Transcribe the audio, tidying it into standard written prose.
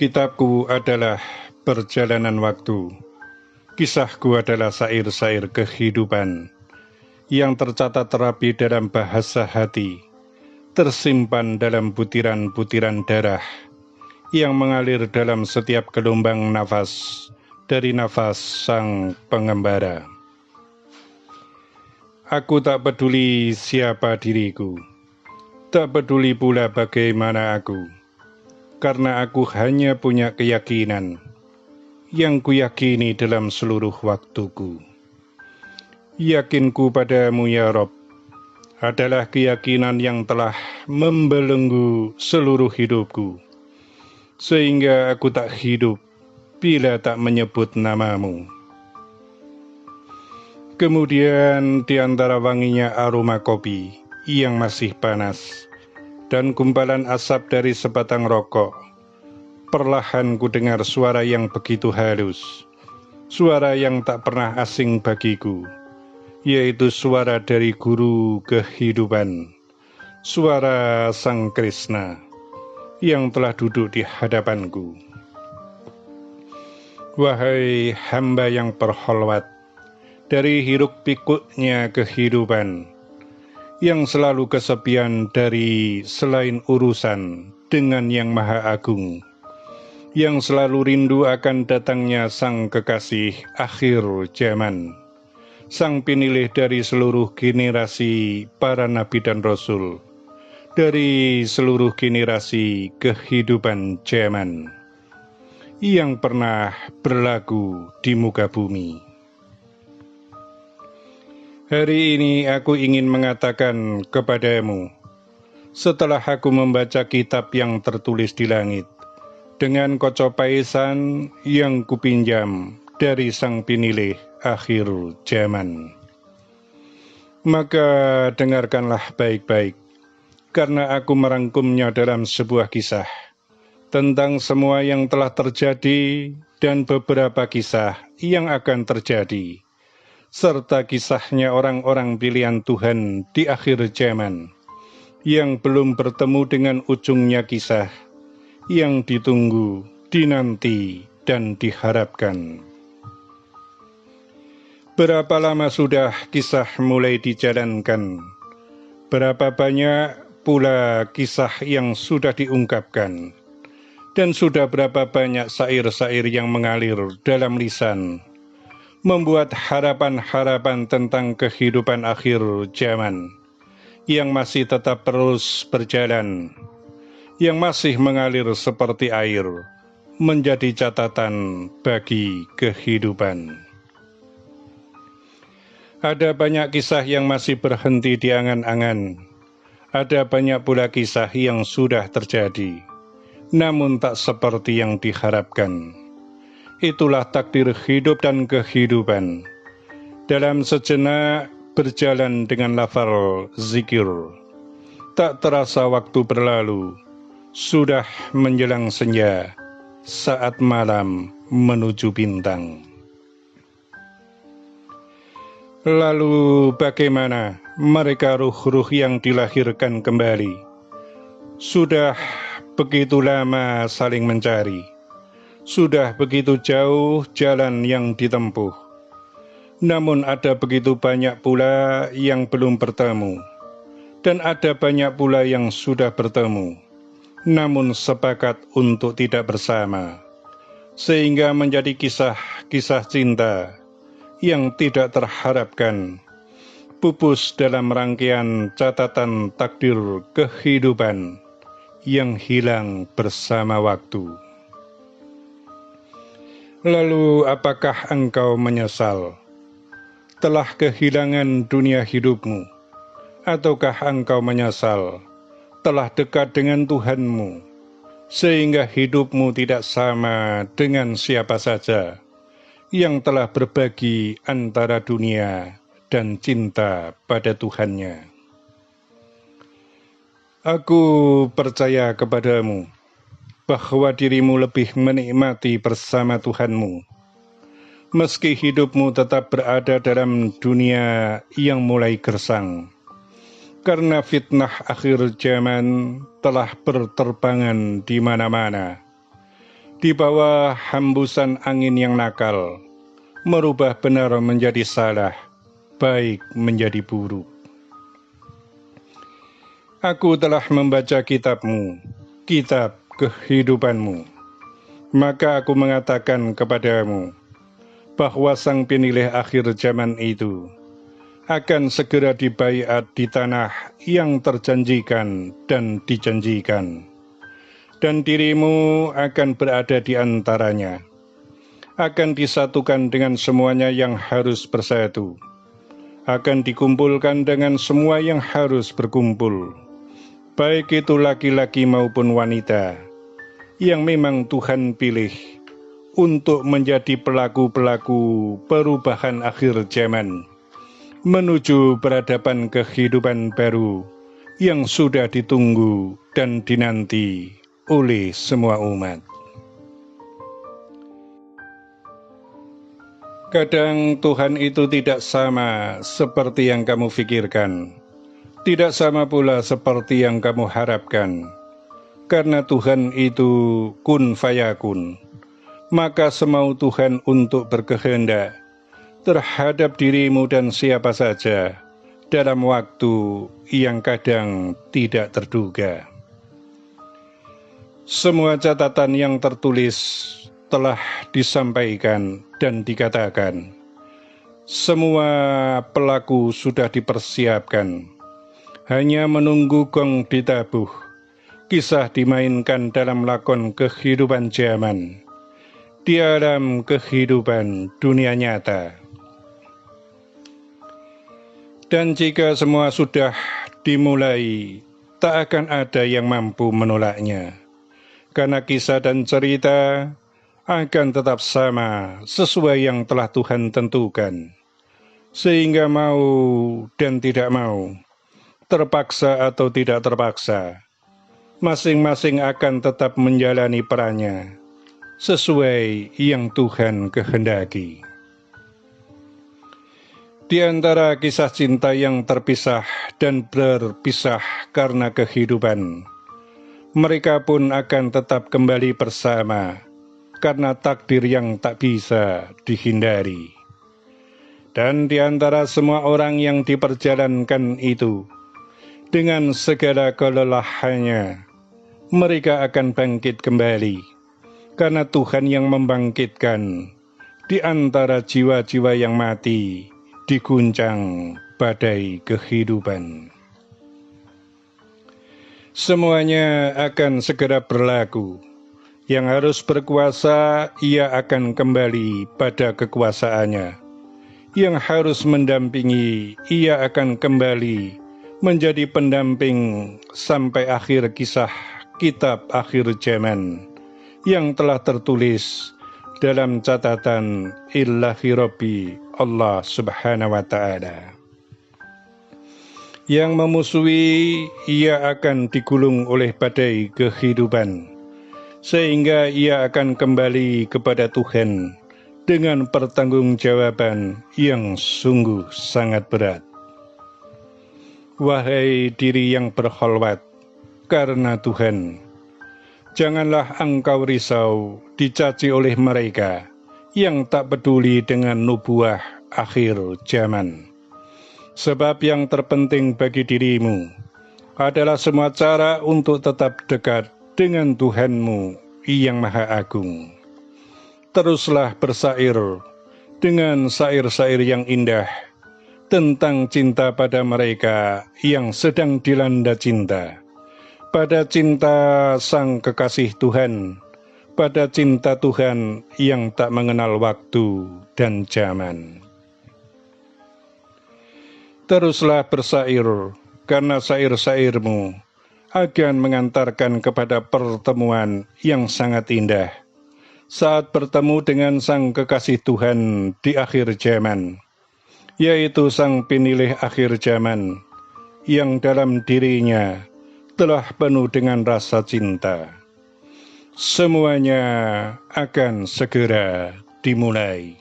Kitabku adalah perjalanan waktu, kisahku adalah syair-syair kehidupan, yang tercatat rapi dalam bahasa hati, tersimpan dalam butiran-butiran darah, yang mengalir dalam setiap gelombang nafas, dari nafas sang pengembara. Aku tak peduli siapa diriku, tak peduli pula bagaimana aku, karena aku hanya punya keyakinan yang kuyakini dalam seluruh waktuku. Yakinku padamu ya Rob adalah keyakinan yang telah membelenggu seluruh hidupku, sehingga aku tak hidup bila tak menyebut namamu. Kemudian di antara wanginya aroma kopi yang masih panas dan gumpalan asap dari sebatang rokok, perlahan ku dengar suara yang begitu halus, suara yang tak pernah asing bagiku, yaitu suara dari guru kehidupan, suara Sang Krishna yang telah duduk di hadapanku. Wahai hamba yang berholwat dari hiruk pikuknya kehidupan, yang selalu kesepian dari selain urusan dengan yang maha agung, yang selalu rindu akan datangnya sang kekasih akhir zaman, sang pinilih dari seluruh generasi para nabi dan rasul, dari seluruh generasi kehidupan zaman yang pernah berlaku di muka bumi. Hari ini aku ingin mengatakan kepadamu, setelah aku membaca kitab yang tertulis di langit, dengan kocopaisan yang kupinjam dari sang pinilih akhir zaman, maka dengarkanlah baik-baik, karena aku merangkumnya dalam sebuah kisah tentang semua yang telah terjadi dan beberapa kisah yang akan terjadi, serta kisahnya orang-orang pilihan Tuhan di akhir zaman yang belum bertemu dengan ujungnya kisah yang ditunggu, dinanti, dan diharapkan. Berapa lama sudah kisah mulai dijalankan? Berapa banyak pula kisah yang sudah diungkapkan? Dan sudah berapa banyak syair-syair yang mengalir dalam lisan, membuat harapan-harapan tentang kehidupan akhir zaman yang masih tetap terus berjalan, yang masih mengalir seperti air, menjadi catatan bagi kehidupan. Ada banyak kisah yang masih berhenti di angan-angan, ada banyak pula kisah yang sudah terjadi, namun tak seperti yang diharapkan. Itulah takdir hidup dan kehidupan. Dalam sejenak berjalan dengan lafal zikir, tak terasa waktu berlalu, sudah menjelang senja, saat malam menuju bintang. Lalu bagaimana mereka ruh-ruh yang dilahirkan kembali? Sudah begitu lama saling mencari, sudah begitu jauh jalan yang ditempuh, namun ada begitu banyak pula yang belum bertemu, dan ada banyak pula yang sudah bertemu, namun sepakat untuk tidak bersama, sehingga menjadi kisah-kisah cinta yang tidak terharapkan, pupus dalam rangkaian catatan takdir kehidupan yang hilang bersama waktu. Lalu apakah engkau menyesal telah kehilangan dunia hidupmu? Ataukah engkau menyesal telah dekat dengan Tuhanmu, sehingga hidupmu tidak sama dengan siapa saja yang telah berbagi antara dunia dan cinta pada Tuhannya? Aku percaya kepadamu bahwa dirimu lebih menikmati bersama Tuhanmu, meski hidupmu tetap berada dalam dunia yang mulai gersang, karena fitnah akhir zaman telah berterbangan di mana-mana, di bawah hembusan angin yang nakal, merubah benar menjadi salah, baik menjadi buruk. Aku telah membaca kitab-Mu, kitab kehidupan-Mu. Maka aku mengatakan kepadamu, bahwa sang penilai akhir zaman itu akan segera dibaiat di tanah yang terjanjikan dan dijanjikan, dan dirimu akan berada di antaranya, akan disatukan dengan semuanya yang harus bersatu, akan dikumpulkan dengan semua yang harus berkumpul, baik itu laki-laki maupun wanita, yang memang Tuhan pilih untuk menjadi pelaku-pelaku perubahan akhir zaman, menuju peradaban kehidupan baru yang sudah ditunggu dan dinanti oleh semua umat. Kadang Tuhan itu tidak sama seperti yang kamu pikirkan, tidak sama pula seperti yang kamu harapkan. Karena Tuhan itu kun fayakun, maka semau Tuhan untuk berkehendak terhadap dirimu dan siapa saja dalam waktu yang kadang tidak terduga. Semua catatan yang tertulis telah disampaikan dan dikatakan. Semua pelaku sudah dipersiapkan, hanya menunggu gong ditabuh. Kisah dimainkan dalam lakon kehidupan zaman, di alam kehidupan dunia nyata. Dan jika semua sudah dimulai, tak akan ada yang mampu menolaknya, karena kisah dan cerita akan tetap sama sesuai yang telah Tuhan tentukan, sehingga mau dan tidak mau, terpaksa atau tidak terpaksa, masing-masing akan tetap menjalani perannya sesuai yang Tuhan kehendaki. Di antara kisah cinta yang terpisah dan berpisah karena kehidupan, mereka pun akan tetap kembali bersama karena takdir yang tak bisa dihindari. Dan di antara semua orang yang diperjalankan itu, dengan segala kelelahannya, mereka akan bangkit kembali, karena Tuhan yang membangkitkan di antara jiwa-jiwa yang mati, diguncang badai kehidupan. Semuanya akan segera berlaku. Yang harus berkuasa, ia akan kembali pada kekuasaannya. Yang harus mendampingi, ia akan kembali menjadi pendamping sampai akhir kisah kitab akhir zaman yang telah tertulis dalam catatan Ilahi Rabbi Allah Subhanahu wa Ta'ala. Yang memusuhi, ia akan digulung oleh badai kehidupan, sehingga ia akan kembali kepada Tuhan dengan pertanggungjawaban yang sungguh sangat berat. Wahai diri yang berkholwat karena Tuhan, janganlah engkau risau dicaci oleh mereka yang tak peduli dengan nubuah akhir zaman. Sebab yang terpenting bagi dirimu adalah semua cara untuk tetap dekat dengan Tuhanmu yang Maha Agung. Teruslah bersair dengan sair-sair yang indah tentang cinta pada mereka yang sedang dilanda cinta, pada cinta sang kekasih Tuhan, pada cinta Tuhan yang tak mengenal waktu dan zaman. Teruslah bersair, karena sair-sairmu akan mengantarkan kepada pertemuan yang sangat indah, saat bertemu dengan sang kekasih Tuhan di akhir zaman, yaitu sang penilai akhir zaman, yang dalam dirinya telah penuh dengan rasa cinta. Semuanya akan segera dimulai.